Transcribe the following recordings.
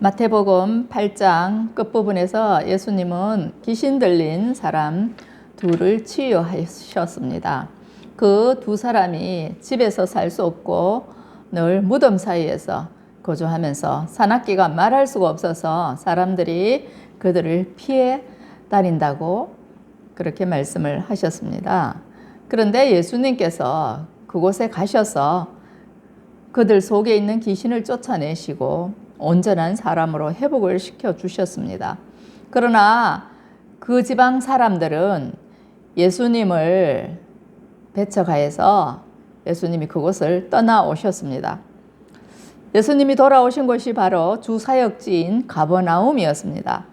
마태복음 8장 끝부분에서 예수님은 귀신 들린 사람 둘을 치유하셨습니다. 그 두 사람이 집에서 살 수 없고 늘 무덤 사이에서 거주하면서 사납기가 말할 수가 없어서 사람들이 그들을 피해 다닌다고 그렇게 말씀을 하셨습니다. 그런데 예수님께서 그곳에 가셔서 그들 속에 있는 귀신을 쫓아내시고 온전한 사람으로 회복을 시켜 주셨습니다. 그러나 그 지방 사람들은 예수님을 배척하여서 예수님이 그곳을 떠나오셨습니다. 예수님이 돌아오신 곳이 바로 주 사역지인 가버나움이었습니다.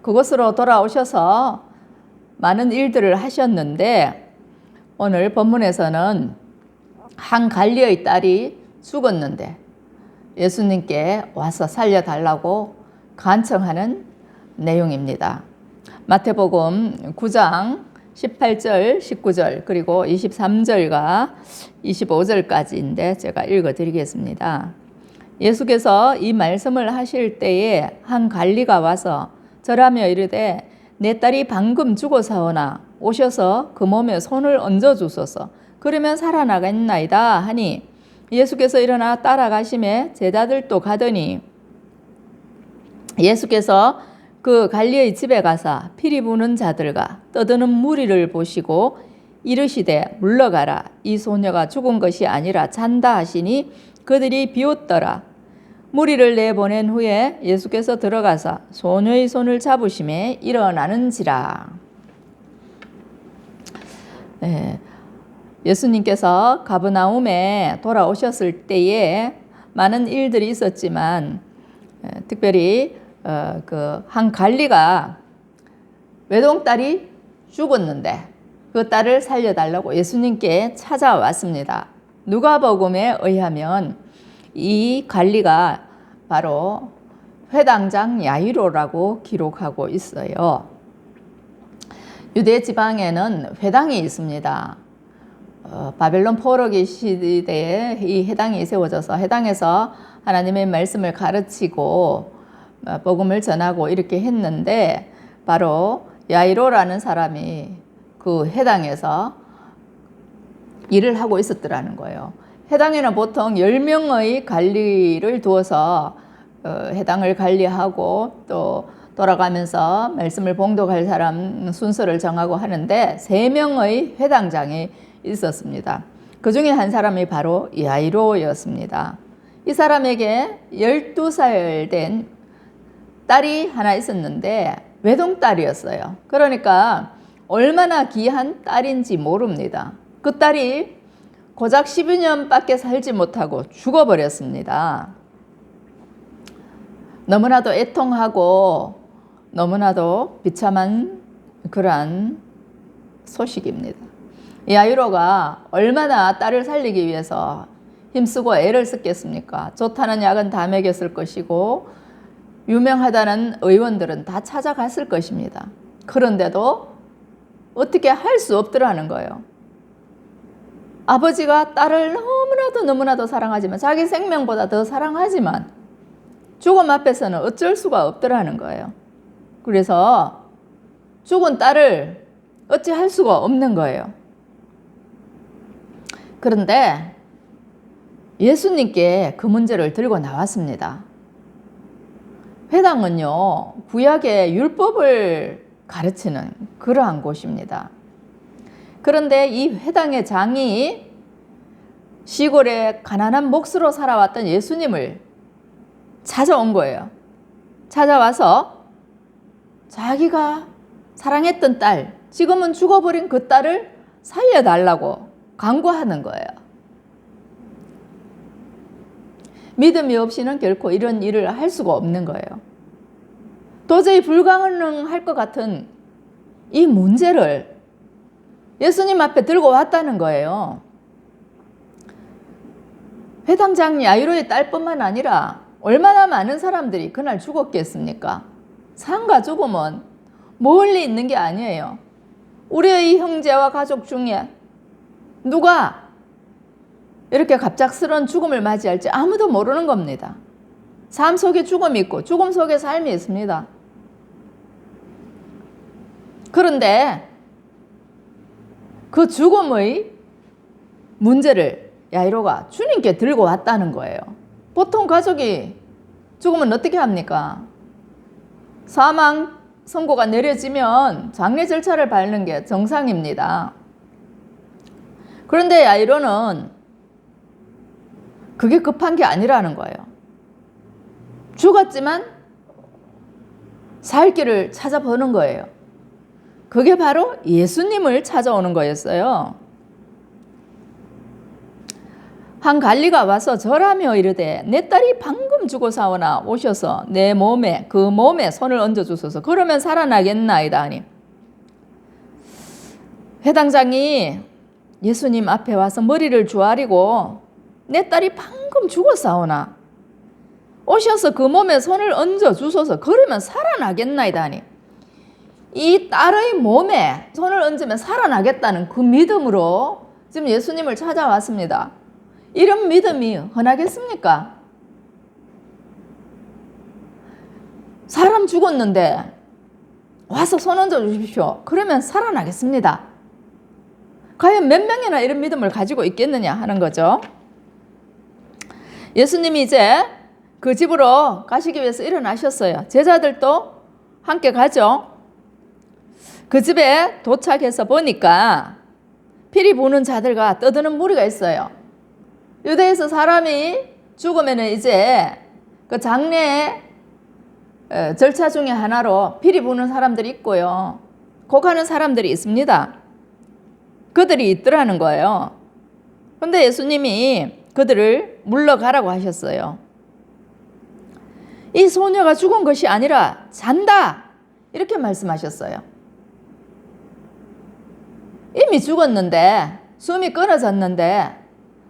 그곳으로 돌아오셔서 많은 일들을 하셨는데 오늘 본문에서는 한 관리의 딸이 죽었는데 예수님께 와서 살려달라고 간청하는 내용입니다. 마태복음 9장 18절, 19절 그리고 23절과 25절까지인데 제가 읽어드리겠습니다. 예수께서 이 말씀을 하실 때에 한 관리가 와서 절하며 이르되 내 딸이 방금 죽어사오나 오셔서 그 몸에 손을 얹어 주소서. 그러면 살아나겠나이다 하니 예수께서 일어나 따라가심에 제자들도 가더니 예수께서 그 관리의 집에 가사 피리 부는 자들과 떠드는 무리를 보시고 이르시되 물러가라. 이 소녀가 죽은 것이 아니라 잔다 하시니 그들이 비웃더라. 무리를 내보낸 후에 예수께서 들어가사 소녀의 손을 잡으심에 일어나는지라. 예수님께서 가버나움에 돌아오셨을 때에 많은 일들이 있었지만 특별히 그 한 관리가 외동딸이 죽었는데 그 딸을 살려달라고 예수님께 찾아왔습니다. 누가복음에 의하면 이 관리가 바로 회당장 야이로라고 기록하고 있어요. 유대 지방에는 회당이 있습니다. 바벨론 포로기 시대에 이 회당이 세워져서 회당에서 하나님의 말씀을 가르치고 복음을 전하고 이렇게 했는데 바로 야이로라는 사람이 그 회당에서 일을 하고 있었더라는 거예요. 회당에는 보통 10명의 관리를 두어서 회당을 관리하고 또 돌아가면서 말씀을 봉독할 사람 순서를 정하고 하는데 3명의 회당장이 있었습니다. 그 중에 한 사람이 바로 야이로였습니다. 이 사람에게 12살 된 딸이 하나 있었는데 외동딸이었어요. 그러니까 얼마나 귀한 딸인지 모릅니다. 그 딸이 고작 12년밖에 살지 못하고 죽어버렸습니다. 너무나도 애통하고 너무나도 비참한 그러한 소식입니다. 야이로가 얼마나 딸을 살리기 위해서 힘쓰고 애를 썼겠습니까? 좋다는 약은 다 먹였을 것이고 유명하다는 의원들은 다 찾아갔을 것입니다. 그런데도 어떻게 할 수 없더라는 거예요. 아버지가 딸을 너무나도 사랑하지만 자기 생명보다 더 사랑하지만 죽음 앞에서는 어쩔 수가 없더라는 거예요. 그래서 죽은 딸을 어찌할 수가 없는 거예요. 그런데 예수님께 그 문제를 들고 나왔습니다. 회당은요, 구약의 율법을 가르치는 그러한 곳입니다. 그런데 이 회당의 장이 시골에 가난한 몫으로 살아왔던 예수님을 찾아온 거예요. 찾아와서 자기가 사랑했던 딸, 지금은 죽어버린 그 딸을 살려달라고 간구하는 거예요. 믿음이 없이는 결코 이런 일을 할 수가 없는 거예요. 도저히 불가능할 것 같은 이 문제를 예수님 앞에 들고 왔다는 거예요. 회당장 야이로의 딸뿐만 아니라 얼마나 많은 사람들이 그날 죽었겠습니까? 삶과 죽음은 멀리 있는 게 아니에요. 우리의 형제와 가족 중에 누가 이렇게 갑작스러운 죽음을 맞이할지 아무도 모르는 겁니다. 삶 속에 죽음이 있고 죽음 속에 삶이 있습니다. 그런데 그 죽음의 문제를 야이로가 주님께 들고 왔다는 거예요. 보통 가족이 죽으면 어떻게 합니까? 사망 선고가 내려지면 장례 절차를 밟는 게 정상입니다. 그런데 야이로는 그게 급한 게 아니라는 거예요. 죽었지만 살 길을 찾아보는 거예요. 그게 바로 예수님을 찾아오는 거였어요. 한 관리가 와서 절하며 이르되 내 딸이 방금 죽어사오나 오셔서 내 몸에 그 몸에 손을 얹어 주소서. 그러면 살아나겠나이다 하니 회당장이 예수님 앞에 와서 머리를 조아리고 내 딸이 방금 죽어사오나 오셔서 그 몸에 손을 얹어 주소서. 그러면 살아나겠나이다 하니 이 딸의 몸에 손을 얹으면 살아나겠다는 그 믿음으로 지금 예수님을 찾아왔습니다. 이런 믿음이 흔하겠습니까? 사람 죽었는데 와서 손 얹어 주십시오. 그러면 살아나겠습니다. 과연 몇 명이나 이런 믿음을 가지고 있겠느냐 하는 거죠. 예수님이 이제 그 집으로 가시기 위해서 일어나셨어요. 제자들도 함께 가죠. 그 집에 도착해서 보니까 피리 부는 자들과 떠드는 무리가 있어요. 유대에서 사람이 죽으면 이제 그 장례 절차 중에 하나로 피리 부는 사람들이 있고요. 곡하는 사람들이 있습니다. 그들이 있더라는 거예요. 그런데 예수님이 그들을 물러가라고 하셨어요. 이 소녀가 죽은 것이 아니라 잔다 이렇게 말씀하셨어요. 이미 죽었는데 숨이 끊어졌는데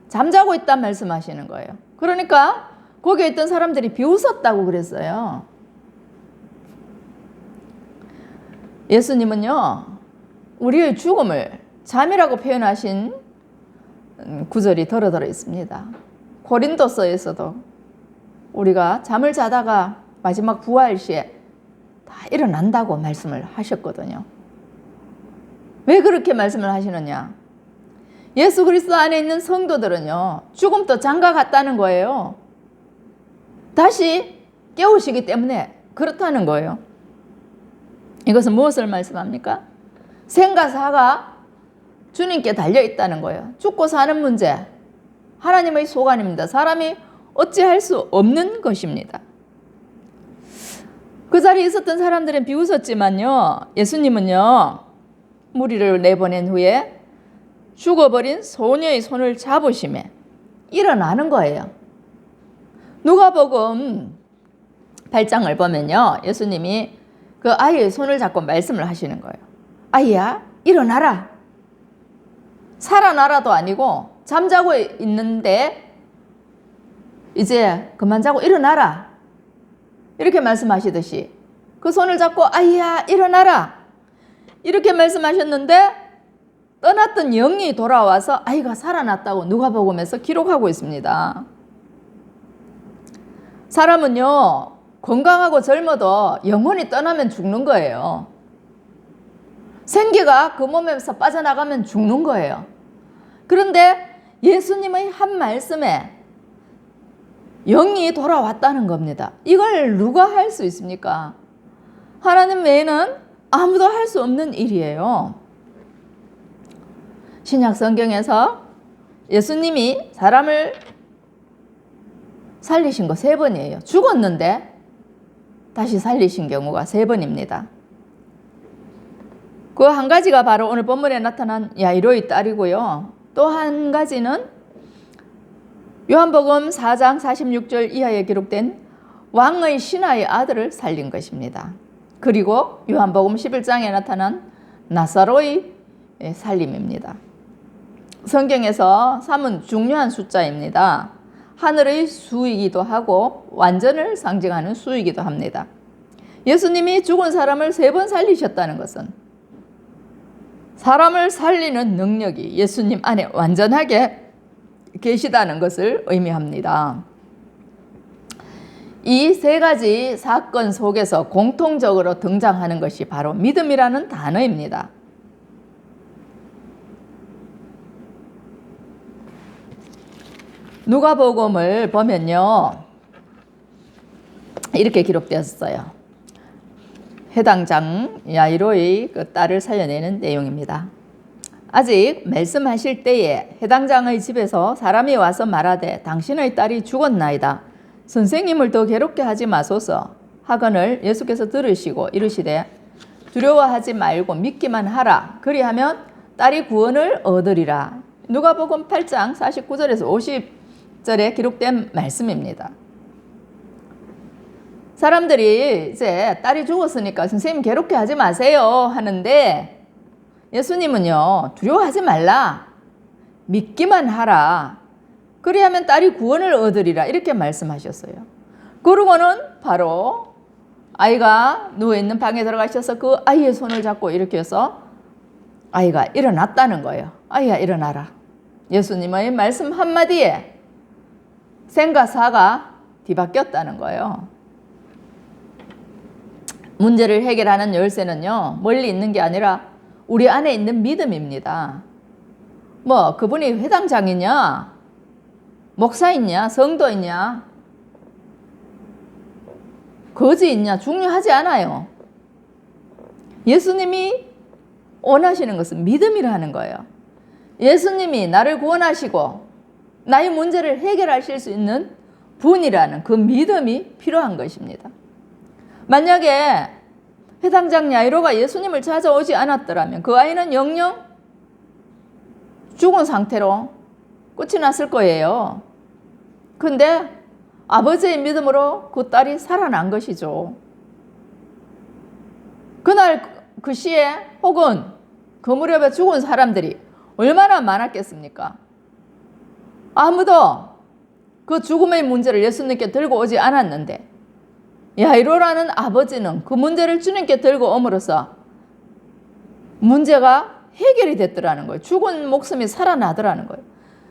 잠자고 있단 말씀하시는 거예요. 그러니까 거기에 있던 사람들이 비웃었다고 그랬어요. 예수님은요 우리의 죽음을 잠이라고 표현하신 구절이 더러더러 있습니다. 고린도서에서도 우리가 잠을 자다가 마지막 부활 시에 다 일어난다고 말씀을 하셨거든요. 왜 그렇게 말씀을 하시느냐? 예수 그리스도 안에 있는 성도들은요 죽음도 장가 갔다는 거예요. 다시 깨우시기 때문에 그렇다는 거예요. 이것은 무엇을 말씀합니까? 생과 사가 주님께 달려있다는 거예요. 죽고 사는 문제 하나님의 소관입니다. 사람이 어찌할 수 없는 것입니다. 그 자리에 있었던 사람들은 비웃었지만요 예수님은요 무리를 내보낸 후에 죽어버린 소녀의 손을 잡으시며 일어나는 거예요. 누가복음 8장을 보면요 예수님이 그 아이의 손을 잡고 말씀을 하시는 거예요. 아이야 일어나라. 살아나라도 아니고 잠자고 있는데 이제 그만 자고 일어나라 이렇게 말씀하시듯이 그 손을 잡고 아이야 일어나라 이렇게 말씀하셨는데 떠났던 영이 돌아와서 아이가 살아났다고 누가복음에서 기록하고 있습니다. 사람은요 건강하고 젊어도 영혼이 떠나면 죽는 거예요. 생기가 그 몸에서 빠져나가면 죽는 거예요. 그런데 예수님의 한 말씀에 영이 돌아왔다는 겁니다. 이걸 누가 할 수 있습니까? 하나님 외에는 아무도 할 수 없는 일이에요. 신약 성경에서 예수님이 사람을 살리신 거 3번이에요. 죽었는데 다시 살리신 경우가 3번입니다. 그 한 가지가 바로 오늘 본문에 나타난 야이로의 딸이고요. 또 한 가지는 요한복음 4장 46절 이하에 기록된 왕의 신하의 아들을 살린 것입니다. 그리고 요한복음 11장에 나타난 나사로의 살림입니다. 성경에서 3은 중요한 숫자입니다. 하늘의 수이기도 하고 완전을 상징하는 수이기도 합니다. 예수님이 죽은 사람을 3번 살리셨다는 것은 사람을 살리는 능력이 예수님 안에 완전하게 계시다는 것을 의미합니다. 이 세 가지 사건 속에서 공통적으로 등장하는 것이 바로 믿음이라는 단어입니다. 누가복음을 보면요, 이렇게 기록되었어요. 회당장 야이로의 그 딸을 살려내는 내용입니다. 아직 말씀하실 때에 회당장의 집에서 사람이 와서 말하되 당신의 딸이 죽었나이다. 선생님을 더 괴롭게 하지 마소서 하거늘 예수께서 들으시고 이르시되 두려워하지 말고 믿기만 하라. 그리하면 딸이 구원을 얻으리라. 누가복음 8장 49절에서 50절에 기록된 말씀입니다. 사람들이 이제 딸이 죽었으니까 선생님 괴롭게 하지 마세요 하는데 예수님은요, 두려워하지 말라. 믿기만 하라. 그리하면 딸이 구원을 얻으리라. 이렇게 말씀하셨어요. 그러고는 바로 아이가 누워있는 방에 들어가셔서 그 아이의 손을 잡고 이렇게 해서 아이가 일어났다는 거예요. 아이야 일어나라. 예수님의 말씀 한마디에 생과 사가 뒤바뀌었다는 거예요. 문제를 해결하는 열쇠는요, 멀리 있는 게 아니라 우리 안에 있는 믿음입니다. 뭐 그분이 회당장이냐, 목사있냐, 성도있냐, 거지 있냐 중요하지 않아요. 예수님이 원하시는 것은 믿음이라는 거예요. 예수님이 나를 구원하시고 나의 문제를 해결하실 수 있는 분이라는 그 믿음이 필요한 것입니다. 만약에 회당장 야이로가 예수님을 찾아오지 않았더라면 그 아이는 영영 죽은 상태로 끝이 났을 거예요. 근데 아버지의 믿음으로 그 딸이 살아난 것이죠. 그날 그 시에 혹은 그 무렵에 죽은 사람들이 얼마나 많았겠습니까? 아무도 그 죽음의 문제를 예수님께 들고 오지 않았는데 야이로라는 아버지는 그 문제를 주님께 들고 옴으로써 문제가 해결이 됐더라는 거예요. 죽은 목숨이 살아나더라는 거예요.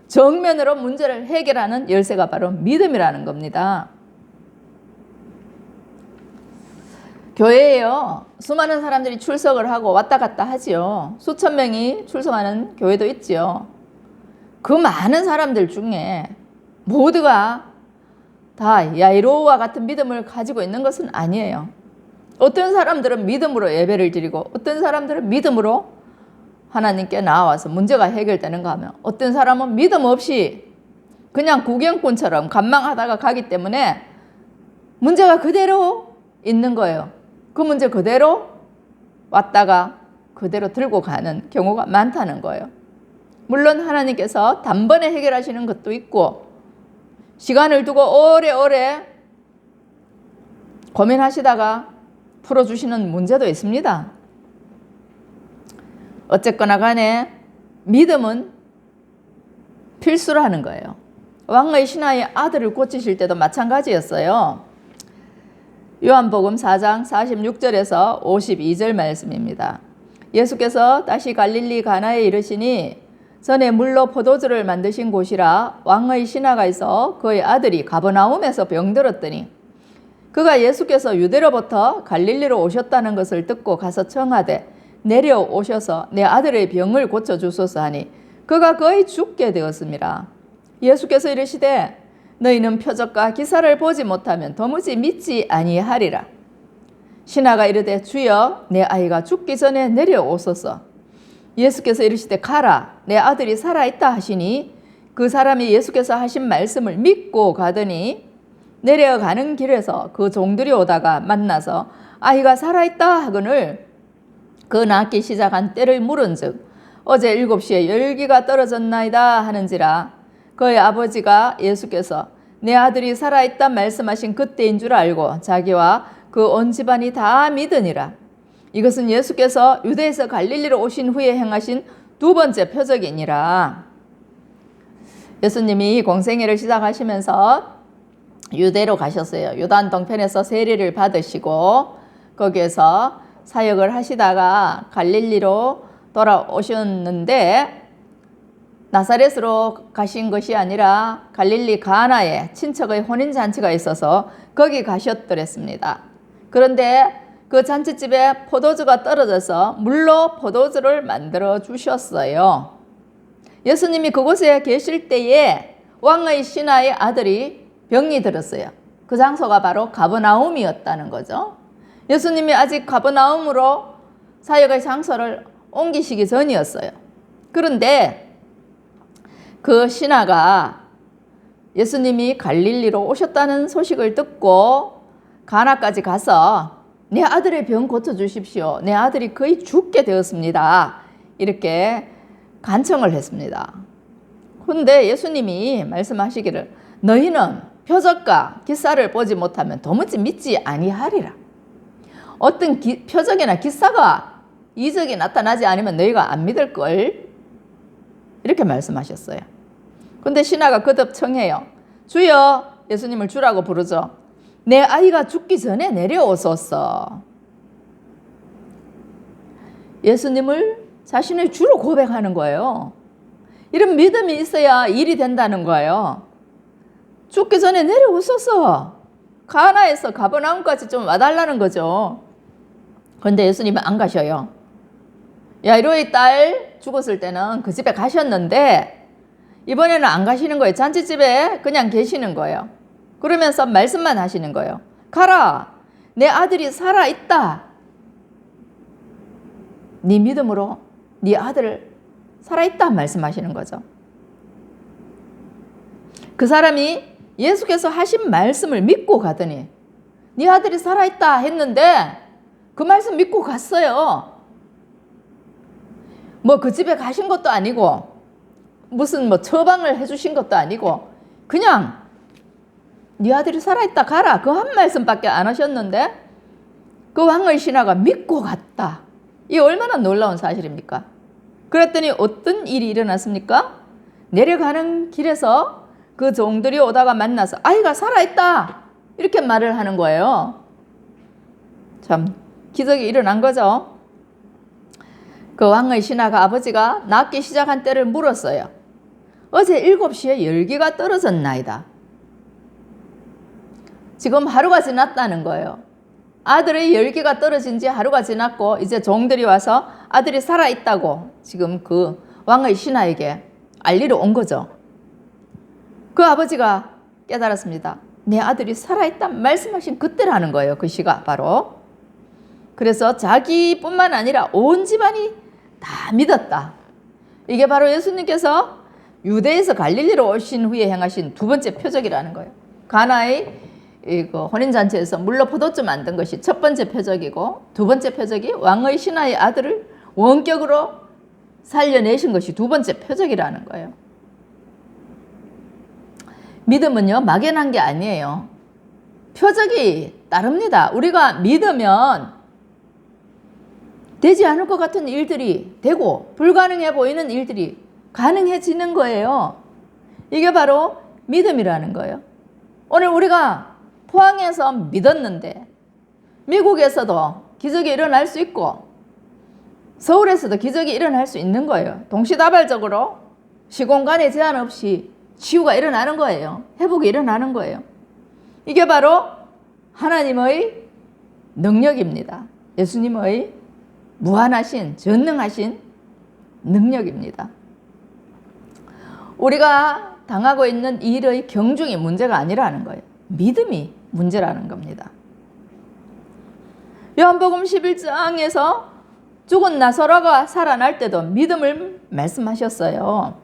정면으로 문제를 해결하는 열쇠가 바로 믿음이라는 겁니다. 교회에요, 수많은 사람들이 출석을 하고 왔다 갔다 하지요. 수천 명이 출석하는 교회도 있지요. 그 많은 사람들 중에 모두가 다 야이로와 같은 믿음을 가지고 있는 것은 아니에요. 어떤 사람들은 믿음으로 예배를 드리고 어떤 사람들은 믿음으로 하나님께 나와서 문제가 해결되는가 하면 어떤 사람은 믿음 없이 그냥 구경꾼처럼 관망하다가 가기 때문에 문제가 그대로 있는 거예요. 그 문제 그대로 왔다가 그대로 들고 가는 경우가 많다는 거예요. 물론 하나님께서 단번에 해결하시는 것도 있고 시간을 두고 오래오래 고민하시다가 풀어주시는 문제도 있습니다. 어쨌거나 간에 믿음은 필수라는 거예요. 왕의 신하의 아들을 고치실 때도 마찬가지였어요. 요한복음 4장 46절에서 52절 말씀입니다. 예수께서 다시 갈릴리 가나에 이르시니 전에 물로 포도주를 만드신 곳이라 왕의 신하가 있어 그의 아들이 가버나움에서 병들었더니 그가 예수께서 유대로부터 갈릴리로 오셨다는 것을 듣고 가서 청하되 내려오셔서 내 아들의 병을 고쳐주소서 하니 그가 거의 죽게 되었습니다. 예수께서 이르시되 너희는 표적과 기사를 보지 못하면 도무지 믿지 아니하리라. 신하가 이르되 주여 내 아이가 죽기 전에 내려오소서. 예수께서 이르시되 가라 내 아들이 살아있다 하시니 그 사람이 예수께서 하신 말씀을 믿고 가더니 내려가는 길에서 그 종들이 오다가 만나서 아이가 살아있다 하거늘 그 낳기 시작한 때를 물은즉 어제 7시에 열기가 떨어졌나이다 하는지라. 그의 아버지가 예수께서 내 아들이 살아있다 말씀하신 그때인 줄 알고 자기와 그 온 집안이 다 믿으니라. 이것은 예수께서 유대에서 갈릴리로 오신 후에 행하신 두 번째 표적이니라. 예수님이 공생애를 시작하시면서 유대로 가셨어요. 요단 동편에서 세례를 받으시고 거기에서 사역을 하시다가 갈릴리로 돌아오셨는데 나사렛으로 가신 것이 아니라 갈릴리 가나에 친척의 혼인잔치가 있어서 거기 가셨더랬습니다. 그런데 그 잔치집에 포도주가 떨어져서 물로 포도주를 만들어 주셨어요. 예수님이 그곳에 계실 때에 왕의 신하의 아들이 병이 들었어요. 그 장소가 바로 가버나움이었다는 거죠. 예수님이 아직 가버나움으로 사역의 장소를 옮기시기 전이었어요. 그런데 그 신하가 예수님이 갈릴리로 오셨다는 소식을 듣고 가나까지 가서 내 아들의 병 고쳐주십시오. 내 아들이 거의 죽게 되었습니다. 이렇게 간청을 했습니다. 그런데 예수님이 말씀하시기를 너희는 표적과 기사를 보지 못하면 도무지 믿지 아니하리라. 어떤 표적이나 기사가 이적이 나타나지 않으면 너희가 안 믿을걸. 이렇게 말씀하셨어요. 근데 신하가 거듭 청해요. 주여, 예수님을 주라고 부르죠. 내 아이가 죽기 전에 내려오소서. 예수님을 자신의 주로 고백하는 거예요. 이런 믿음이 있어야 일이 된다는 거예요. 죽기 전에 내려오소서. 가나에서 가버나움까지 좀 와달라는 거죠. 그런데 예수님은 안 가셔요. 야이로의 딸 죽었을 때는 그 집에 가셨는데 이번에는 안 가시는 거예요. 잔치집에 그냥 계시는 거예요. 그러면서 말씀만 하시는 거예요. 가라, 내 아들이 살아있다. 네 믿음으로 네 아들 살아있다 말씀하시는 거죠. 그 사람이 예수께서 하신 말씀을 믿고 가더니 네 아들이 살아있다 했는데 그 말씀 믿고 갔어요. 뭐 그 집에 가신 것도 아니고 무슨 뭐 처방을 해주신 것도 아니고 그냥 네 아들이 살아있다 가라 그 한 말씀밖에 안 하셨는데 그 왕의 신하가 믿고 갔다. 이 얼마나 놀라운 사실입니까? 그랬더니 어떤 일이 일어났습니까? 내려가는 길에서 그 종들이 오다가 만나서 아이가 살아있다 이렇게 말을 하는 거예요. 참 기적이 일어난 거죠. 그 왕의 신하가 아버지가 낫기 시작한 때를 물었어요. 어제 7시에 열기가 떨어졌나이다. 지금 하루가 지났다는 거예요. 아들의 열기가 떨어진 지 하루가 지났고 이제 종들이 와서 아들이 살아있다고 지금 그 왕의 신하에게 알리러 온 거죠. 그 아버지가 깨달았습니다. 내 아들이 살아있다 말씀하신 그때라는 거예요. 그 시가 바로. 그래서 자기뿐만 아니라 온 집안이 다 믿었다. 이게 바로 예수님께서 유대에서 갈릴리로 오신 후에 행하신 두 번째 표적이라는 거예요. 가나의 혼인잔치에서 물로 포도주 만든 것이 첫 번째 표적이고 두 번째 표적이 왕의 신하의 아들을 원격으로 살려내신 것이 두 번째 표적이라는 거예요. 믿음은요 막연한 게 아니에요. 표적이 따릅니다. 우리가 믿으면 되지 않을 것 같은 일들이 되고 불가능해 보이는 일들이 가능해지는 거예요. 이게 바로 믿음이라는 거예요. 오늘 우리가 포항에서 믿었는데 미국에서도 기적이 일어날 수 있고 서울에서도 기적이 일어날 수 있는 거예요. 동시다발적으로 시공간에 제한 없이 치유가 일어나는 거예요. 회복이 일어나는 거예요. 이게 바로 하나님의 능력입니다. 예수님의 무한하신 전능하신 능력입니다. 우리가 당하고 있는 일의 경중이 문제가 아니라는 거예요. 믿음이 문제라는 겁니다. 요한복음 11장에서 죽은 나사로가 살아날 때도 믿음을 말씀하셨어요.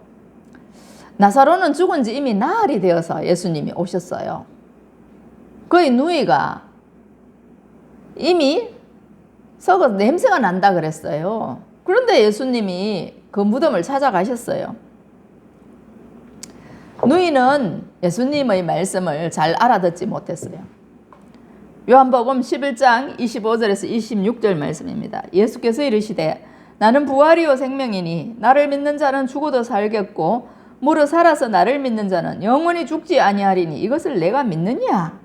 나사로는 죽은 지 이미 나흘이 되어서 예수님이 오셨어요. 그의 누이가 이미 썩어서 냄새가 난다 그랬어요. 그런데 예수님이 그 무덤을 찾아가셨어요. 누이는 예수님의 말씀을 잘 알아듣지 못했어요. 요한복음 11장 25절에서 26절 말씀입니다. 예수께서 이르시되 나는 부활이요 생명이니 나를 믿는 자는 죽어도 살겠고 무릇 살아서 나를 믿는 자는 영원히 죽지 아니하리니 이것을 내가 믿느냐?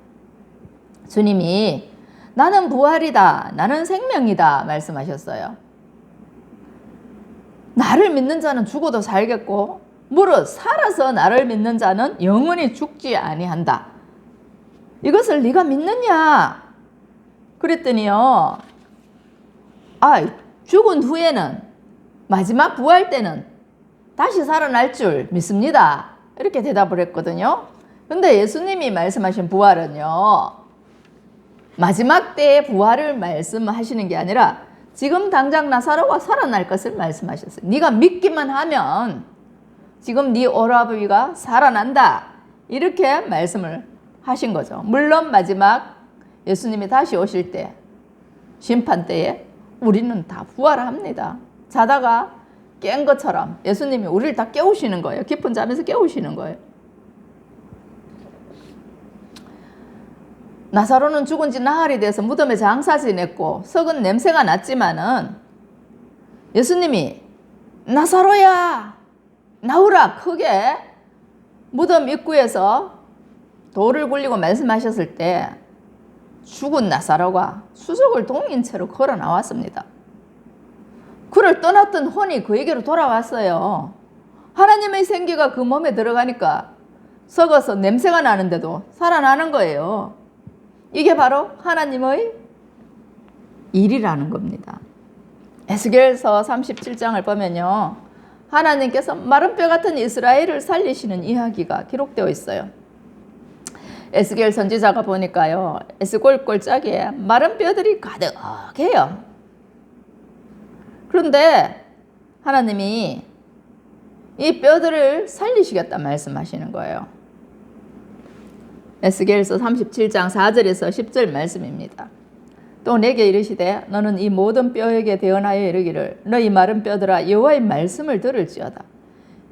주님이 나는 부활이다 나는 생명이다 말씀하셨어요. 나를 믿는 자는 죽어도 살겠고 무릇 살아서 나를 믿는 자는 영원히 죽지 아니한다. 이것을 네가 믿느냐? 그랬더니요. 죽은 후에는 마지막 부활 때는 다시 살아날 줄 믿습니다. 이렇게 대답을 했거든요. 근데 예수님이 말씀하신 부활은요. 마지막 때의 부활을 말씀하시는 게 아니라 지금 당장 나사로가 살아날 것을 말씀하셨어요. 네가 믿기만 하면 지금 네 오라버니가 살아난다. 이렇게 말씀을 하신 거죠. 물론 마지막 예수님이 다시 오실 때 심판 때에 우리는 다 부활합니다. 자다가 깬 것처럼 예수님이 우리를 다 깨우시는 거예요. 깊은 잠에서 깨우시는 거예요. 나사로는 죽은 지 나흘이 돼서 무덤에 장사 지냈고 썩은 냄새가 났지만은 예수님이 나사로야 나오라 크게 무덤 입구에서 돌을 굴리고 말씀하셨을 때 죽은 나사로가 수족을 동인 채로 걸어 나왔습니다. 그를 떠났던 혼이 그에게로 돌아왔어요. 하나님의 생기가 그 몸에 들어가니까 썩어서 냄새가 나는데도 살아나는 거예요. 이게 바로 하나님의 일이라는 겁니다. 에스겔서 37장을 보면요. 하나님께서 마른 뼈 같은 이스라엘을 살리시는 이야기가 기록되어 있어요. 에스겔 선지자가 보니까요. 에스골 골짜기에 마른 뼈들이 가득해요. 그런데 하나님이 이 뼈들을 살리시겠다 말씀하시는 거예요. 에스겔서 37장 4절에서 10절 말씀입니다. 또 내게 이르시되 너는 이 모든 뼈에게 대언하여 이르기를 너희 마른 뼈들아 여호와의 말씀을 들을지어다.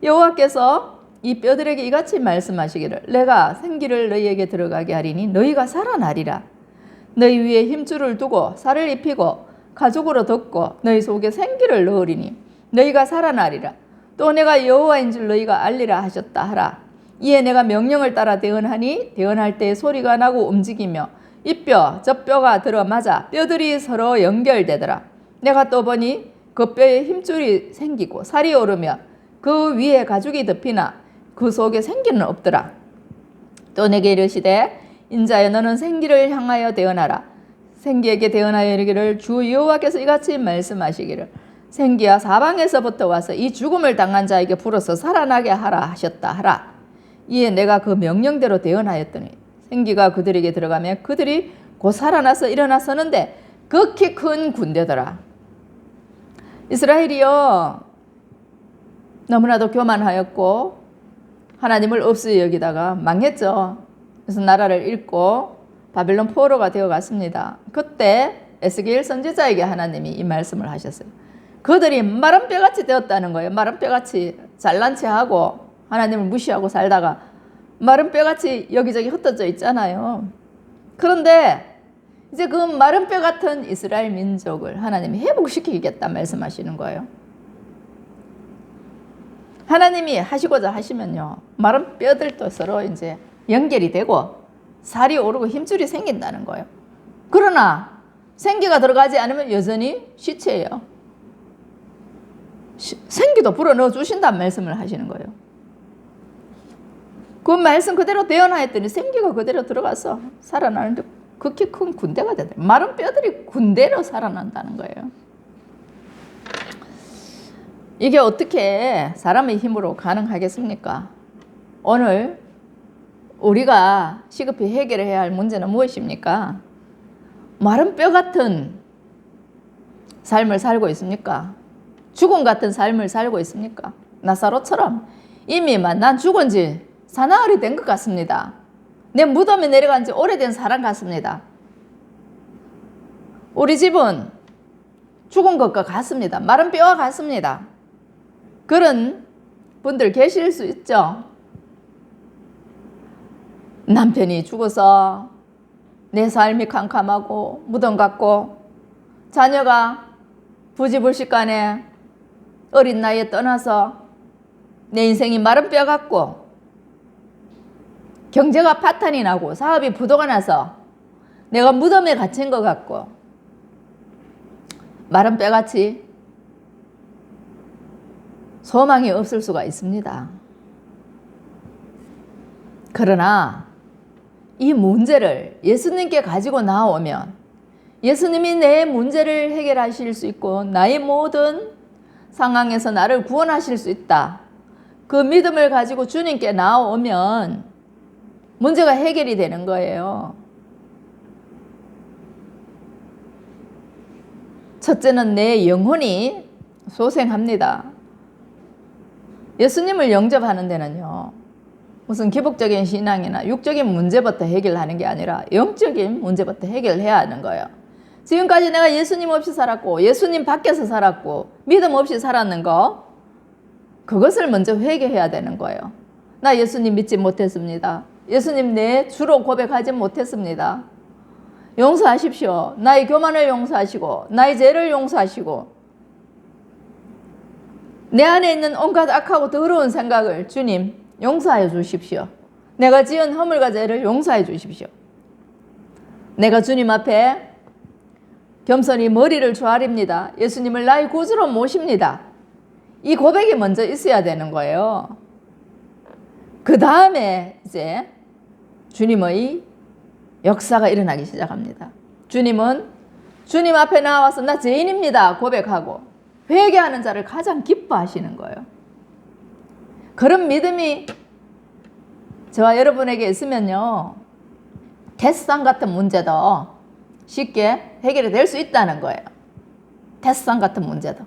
여호와께서 이 뼈들에게 이같이 말씀하시기를 내가 생기를 너희에게 들어가게 하리니 너희가 살아나리라. 너희 위에 힘줄을 두고 살을 입히고 가죽으로 덮고 너희 속에 생기를 넣으리니 너희가 살아나리라. 또 내가 여호와인 줄 너희가 알리라 하셨다 하라. 이에 내가 명령을 따라 대언하니 대언할 때 소리가 나고 움직이며 이 뼈 저 뼈가 들어맞아 뼈들이 서로 연결되더라. 내가 또 보니 그 뼈에 힘줄이 생기고 살이 오르며 그 위에 가죽이 덮이나 그 속에 생기는 없더라. 또 내게 이르시되 인자여 너는 생기를 향하여 대언하라. 생기에게 대언하여 이르기를 주 여호와께서 이같이 말씀하시기를 생기야 사방에서부터 와서 이 죽음을 당한 자에게 불어서 살아나게 하라 하셨다 하라. 이에 내가 그 명령대로 대언하였더니 생기가 그들에게 들어가며 그들이 곧 살아나서 일어나 서는데 극히 큰 군대더라. 이스라엘이요 너무나도 교만하였고 하나님을 없이 여기다가 망했죠. 그래서 나라를 잃고 바벨론 포로가 되어갔습니다. 그때 에스겔 선지자에게 하나님이 이 말씀을 하셨어요. 그들이 마른 뼈같이 되었다는 거예요. 마른 뼈같이 잘난 체하고 하나님을 무시하고 살다가 마른 뼈같이 여기저기 흩어져 있잖아요. 그런데 이제 그 마른 뼈 같은 이스라엘 민족을 하나님이 회복시키겠다 말씀하시는 거예요. 하나님이 하시고자 하시면요. 마른 뼈들도 서로 이제 연결이 되고 살이 오르고 힘줄이 생긴다는 거예요. 그러나 생기가 들어가지 않으면 여전히 시체예요. 생기도 불어넣어 주신다는 말씀을 하시는 거예요. 그 말씀 그대로 대언하였더니 생기가 그대로 들어가서 살아나는데 극히 큰 군대가 되더라고요. 마른 뼈들이 군대로 살아난다는 거예요. 이게 어떻게 사람의 힘으로 가능하겠습니까? 오늘 우리가 시급히 해결해야 할 문제는 무엇입니까? 마른 뼈 같은 삶을 살고 있습니까? 죽음 같은 삶을 살고 있습니까? 나사로처럼 이미 난 죽은 지 사나흘이 된 것 같습니다. 내 무덤에 내려간 지 오래된 사람 같습니다. 우리 집은 죽은 것과 같습니다. 마른 뼈와 같습니다. 그런 분들 계실 수 있죠. 남편이 죽어서 내 삶이 캄캄하고 무덤 같고 자녀가 부지불식간에 어린 나이에 떠나서 내 인생이 마른 뼈 같고 경제가 파탄이 나고 사업이 부도가 나서 내가 무덤에 갇힌 것 같고 마른 뼈같이 소망이 없을 수가 있습니다. 그러나 이 문제를 예수님께 가지고 나오면 예수님이 내 문제를 해결하실 수 있고 나의 모든 상황에서 나를 구원하실 수 있다. 그 믿음을 가지고 주님께 나오면 문제가 해결이 되는 거예요. 첫째는 내 영혼이 소생합니다. 예수님을 영접하는 데는요, 무슨 기복적인 신앙이나 육적인 문제부터 해결하는 게 아니라 영적인 문제부터 해결해야 하는 거예요. 지금까지 내가 예수님 없이 살았고 예수님 밖에서 살았고 믿음 없이 살았는 거, 그것을 먼저 회개해야 되는 거예요. 나 예수님 믿지 못했습니다. 예수님 내 주로 고백하지 못했습니다. 용서하십시오. 나의 교만을 용서하시고 나의 죄를 용서하시고 내 안에 있는 온갖 악하고 더러운 생각을 주님 용서하여 주십시오. 내가 지은 허물과 죄를 용서해 주십시오. 내가 주님 앞에 겸손히 머리를 조아립니다. 예수님을 나의 구주로 모십니다. 이 고백이 먼저 있어야 되는 거예요. 그 다음에 이제 주님의 역사가 일어나기 시작합니다. 주님은 주님 앞에 나와서 나 죄인입니다 고백하고 회개하는 자를 가장 기뻐하시는 거예요. 그런 믿음이 저와 여러분에게 있으면요, 태산 같은 문제도 쉽게 해결이 될 수 있다는 거예요. 태산 같은 문제도.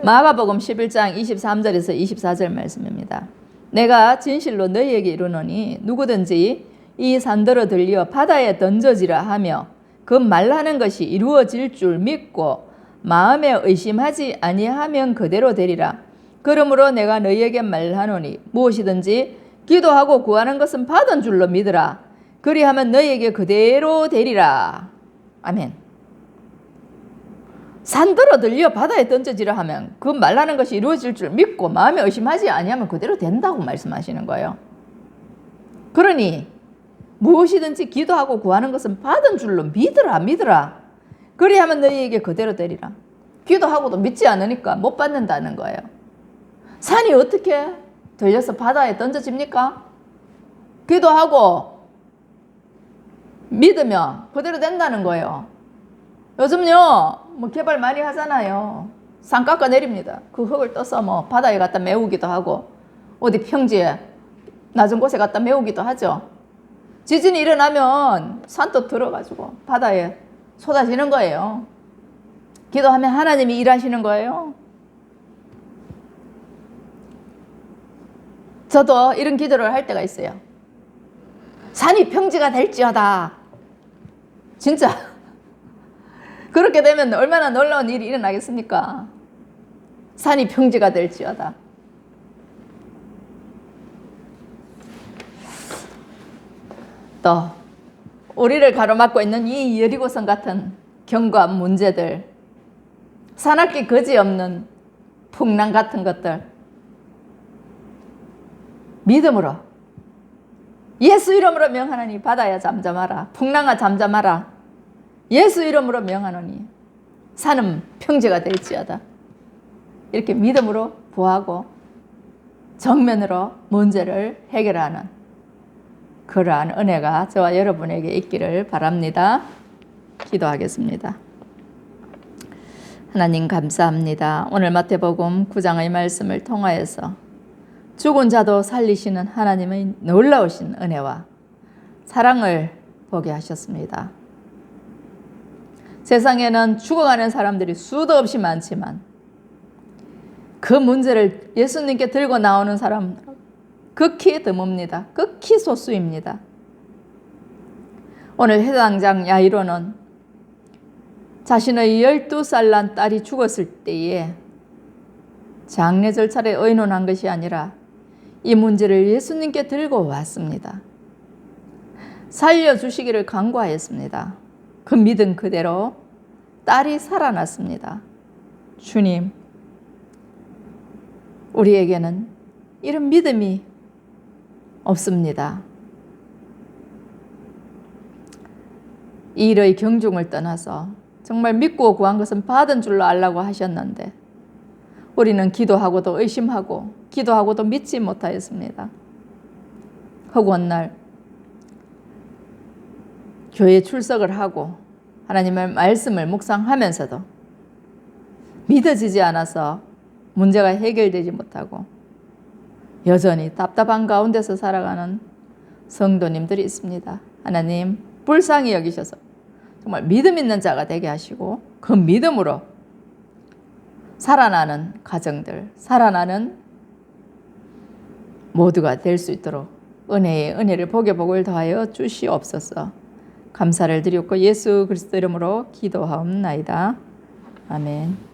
마가복음 11장 23절에서 24절 말씀입니다. 내가 진실로 너희에게 이르노니 누구든지 이 산더러 들려 바다에 던져지라 하며 그 말하는 것이 이루어질 줄 믿고 마음에 의심하지 아니하면 그대로 되리라. 그러므로 내가 너희에게 말하노니 무엇이든지 기도하고 구하는 것은 받은 줄로 믿으라. 그리하면 너희에게 그대로 되리라. 아멘. 산더러 들려 바다에 던져지라 하면 그 말하는 것이 이루어질 줄 믿고 마음에 의심하지 아니하면 그대로 된다고 말씀하시는 거예요. 그러니 무엇이든지 기도하고 구하는 것은 받은 줄로 믿으라. 그리하면 너희에게 그대로 되리라. 기도하고도 믿지 않으니까 못 받는다는 거예요. 산이 어떻게 들려서 바다에 던져집니까? 기도하고 믿으면 그대로 된다는 거예요. 요즘요 뭐 개발 많이 하잖아요. 산 깎아 내립니다. 그 흙을 떠서 뭐 바다에 갖다 메우기도 하고 어디 평지에 낮은 곳에 갖다 메우기도 하죠. 지진이 일어나면 산도 들어가지고 바다에 쏟아지는 거예요. 기도하면 하나님이 일하시는 거예요. 저도 이런 기도를 할 때가 있어요. 산이 평지가 될지어다. 진짜 그렇게 되면 얼마나 놀라운 일이 일어나겠습니까? 산이 평지가 될지어다. 또 우리를 가로막고 있는 이 여리고성 같은 경고한 문제들, 산악기 거지없는 풍랑 같은 것들, 믿음으로 예수 이름으로 명하노니 바다야 잠잠하라, 풍랑아 잠잠하라. 예수 이름으로 명하노니 산은 평지가 될지어다. 이렇게 믿음으로 구하고 정면으로 문제를 해결하는 그러한 은혜가 저와 여러분에게 있기를 바랍니다. 기도하겠습니다. 하나님 감사합니다. 오늘 마태복음 9장의 말씀을 통하여서 죽은 자도 살리시는 하나님의 놀라우신 은혜와 사랑을 보게 하셨습니다. 세상에는 죽어가는 사람들이 수도 없이 많지만 그 문제를 예수님께 들고 나오는 사람 극히 드뭅니다. 극히 소수입니다. 오늘 해당장 야이로는 자신의 12살 난 딸이 죽었을 때에 장례 절차를 의논한 것이 아니라 이 문제를 예수님께 들고 왔습니다. 살려주시기를 간구하였습니다. 그 믿음 그대로 딸이 살아났습니다. 주님, 우리에게는 이런 믿음이 없습니다. 이 일의 경중을 떠나서 정말 믿고 구한 것은 받은 줄로 알라고 하셨는데 우리는 기도하고도 의심하고 기도하고도 믿지 못하였습니다. 허구한 날 교회에 출석을 하고 하나님의 말씀을 묵상하면서도 믿어지지 않아서 문제가 해결되지 못하고 여전히 답답한 가운데서 살아가는 성도님들이 있습니다. 하나님 불쌍히 여기셔서 정말 믿음 있는 자가 되게 하시고 그 믿음으로 살아나는 가정들, 살아나는 모두가 될 수 있도록 은혜를 복의 복을 더하여 주시옵소서. 감사를 드렸고 예수 그리스도 이름으로 기도하옵나이다. 아멘.